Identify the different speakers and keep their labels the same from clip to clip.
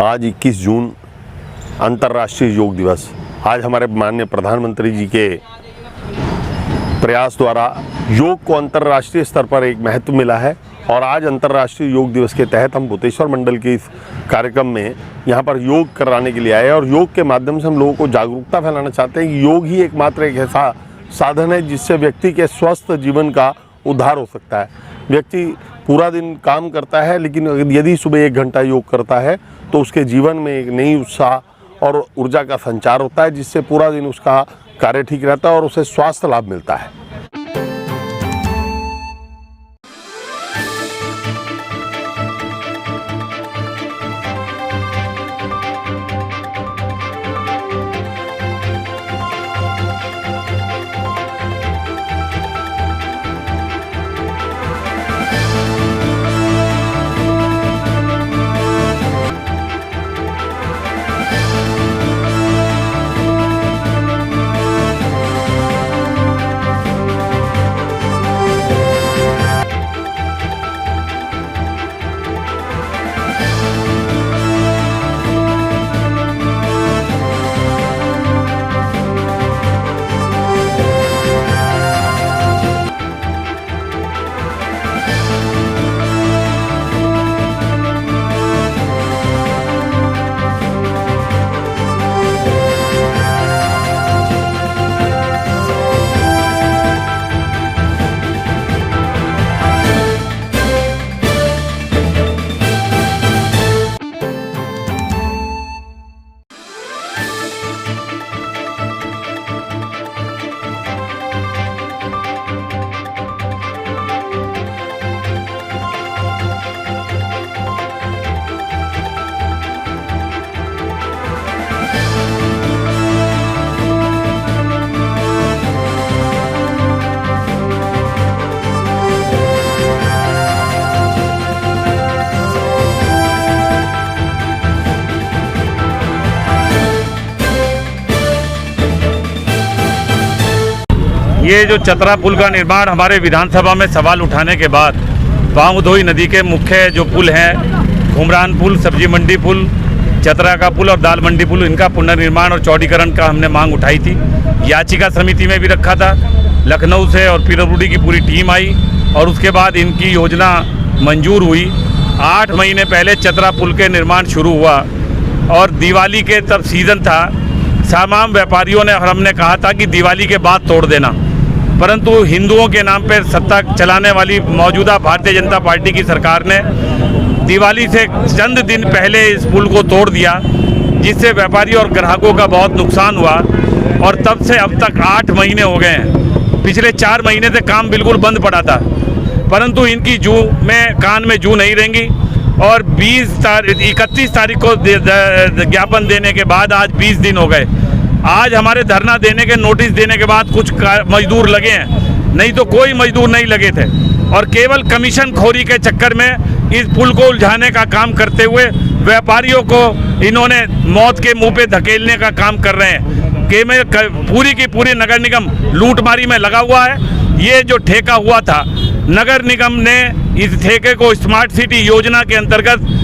Speaker 1: आज 21 जून अंतर्राष्ट्रीय योग दिवस। आज हमारे माननीय प्रधानमंत्री जी के प्रयास द्वारा योग को अंतर्राष्ट्रीय स्तर पर एक महत्व मिला है और आज अंतर्राष्ट्रीय योग दिवस के तहत हम भूतेश्वर मंडल के इस कार्यक्रम में यहाँ पर योग कराने के लिए आए और योग के माध्यम से हम लोगों को जागरूकता फैलाना चाहते हैं कि योग ही एकमात्र एक ऐसा साधन है जिससे व्यक्ति के स्वस्थ जीवन का उद्धार हो सकता है। व्यक्ति पूरा दिन काम करता है, लेकिन यदि सुबह 1 घंटा योग करता है तो उसके जीवन में एक नई उत्साह और ऊर्जा का संचार होता है, जिससे पूरा दिन उसका कार्य ठीक रहता है और उसे स्वास्थ्य लाभ मिलता है।
Speaker 2: ये जो चतरा पुल का निर्माण हमारे विधानसभा में सवाल उठाने के बाद बांगधोई नदी के मुख्य जो पुल हैं, घुमरान पुल, सब्जी मंडी पुल, चतरा का पुल और दाल मंडी पुल, इनका पुनर्निर्माण और चौड़ीकरण का हमने मांग उठाई थी। याचिका समिति में भी रखा था। लखनऊ से और पीडब्ल्यूडी की पूरी टीम आई और उसके बाद इनकी योजना मंजूर हुई। 8 महीने पहले चतरा पुल के निर्माण शुरू हुआ और दिवाली के तब सीज़न था। तमाम व्यापारियों ने और हमने कहा था कि दिवाली के बाद तोड़ देना, परंतु हिंदुओं के नाम पर सत्ता चलाने वाली मौजूदा भारतीय जनता पार्टी की सरकार ने दिवाली से चंद दिन पहले इस पुल को तोड़ दिया, जिससे व्यापारी और ग्राहकों का बहुत नुकसान हुआ। और तब से अब तक 8 महीने हो गए हैं। पिछले 4 महीने से काम बिल्कुल बंद पड़ा था, परंतु इनकी जू में कान में जू नहीं रहेंगी। और 31 तारीख को ज्ञापन देने के बाद आज 20 दिन हो गए। आज हमारे धरना देने के नोटिस देने के बाद कुछ मजदूर लगे हैं, नहीं तो कोई मजदूर नहीं लगे थे। और केवल कमीशन खोरी के चक्कर में इस पुल को उलझाने का काम करते हुए व्यापारियों को इन्होंने मौत के मुंह पे धकेलने का काम कर रहे हैं। कि में पूरी की पूरी नगर निगम लूटमारी में लगा हुआ है। ये जो ठेका हुआ था, नगर निगम ने इस ठेके को स्मार्ट सिटी योजना के अंतर्गत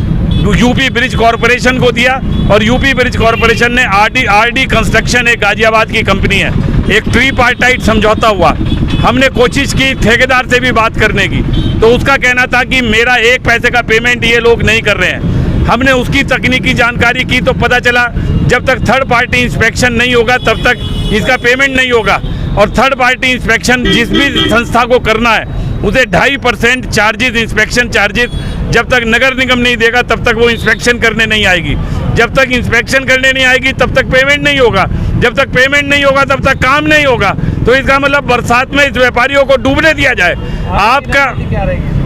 Speaker 2: यूपी ब्रिज कॉरपोरेशन को दिया और यूपी ब्रिज कॉरपोरेशन ने आरडी कंस्ट्रक्शन, एक गाजियाबाद की कंपनी है, एक ट्रीपार्टाइट समझौता हुआ। हमने कोशिश की ठेकेदार से भी बात करने की, तो उसका कहना था कि मेरा 1 पैसे का पेमेंट ये लोग नहीं कर रहे हैं। हमने उसकी तकनीकी जानकारी की तो पता चला जब तक थर्ड पार्टी इंस्पेक्शन नहीं होगा तब तक इसका पेमेंट नहीं होगा। और थर्ड पार्टी इंस्पेक्शन जिस भी संस्था को करना है उसे 2.5% चार्जेस, इंस्पेक्शन चार्जेस जब तक नगर निगम नहीं देगा तब तक वो इंस्पेक्शन करने नहीं आएगी। जब तक इंस्पेक्शन करने नहीं आएगी तब तक पेमेंट नहीं होगा। जब तक पेमेंट नहीं होगा तब तक काम नहीं होगा। तो इसका मतलब बरसात में इस व्यापारियों को डूबने दिया जाए। आपका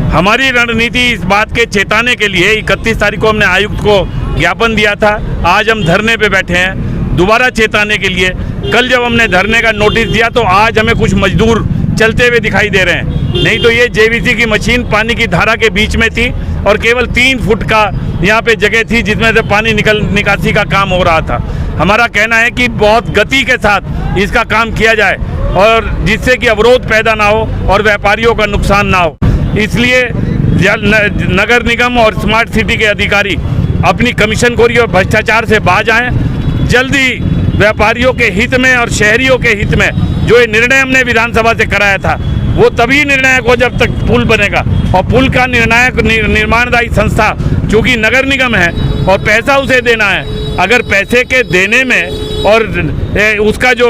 Speaker 2: हमारी रणनीति इस बात के चेताने के लिए 31 तारीख को हमने आयुक्त को ज्ञापन दिया था। आज हम धरने पे बैठे हैं दोबारा चेताने के लिए। कल जब हमने धरने का नोटिस दिया तो आज हमें कुछ मजदूर चलते हुए दिखाई दे रहे हैं, नहीं तो ये जेवीसी की मशीन पानी की धारा के बीच में थी और केवल 3 फुट का यहाँ पे जगह थी जिसमें से पानी निकासी का काम हो रहा था। हमारा कहना है कि बहुत गति के साथ इसका काम किया जाए और जिससे कि अवरोध पैदा ना हो और व्यापारियों का नुकसान ना हो। इसलिए नगर निगम और स्मार्ट सिटी के अधिकारी अपनी कमीशनखोरी और भ्रष्टाचार से बाज आएं। जल्दी व्यापारियों के हित में और शहरियों के हित में जो ये निर्णय हमने विधानसभा से कराया था वो तभी निर्णायक हो जब तक पुल बनेगा। और पुल का निर्माणदायी संस्था चूँकि नगर निगम है और पैसा उसे देना है, अगर पैसे के देने में और उसका जो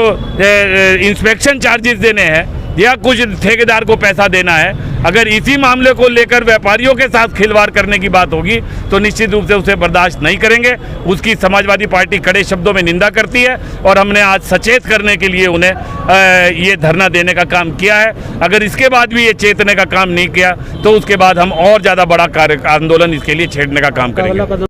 Speaker 2: इंस्पेक्शन चार्जेस देने हैं या कुछ ठेकेदार को पैसा देना है, अगर इसी मामले को लेकर व्यापारियों के साथ खिलवाड़ करने की बात होगी तो निश्चित रूप से उसे बर्दाश्त नहीं करेंगे। उसकी समाजवादी पार्टी कड़े शब्दों में निंदा करती है और हमने आज सचेत करने के लिए उन्हें ये धरना देने का काम किया है। अगर इसके बाद भी ये चेतने का काम नहीं किया तो उसके बाद हम और ज़्यादा बड़ा आंदोलन इसके लिए छेड़ने का काम करेंगे।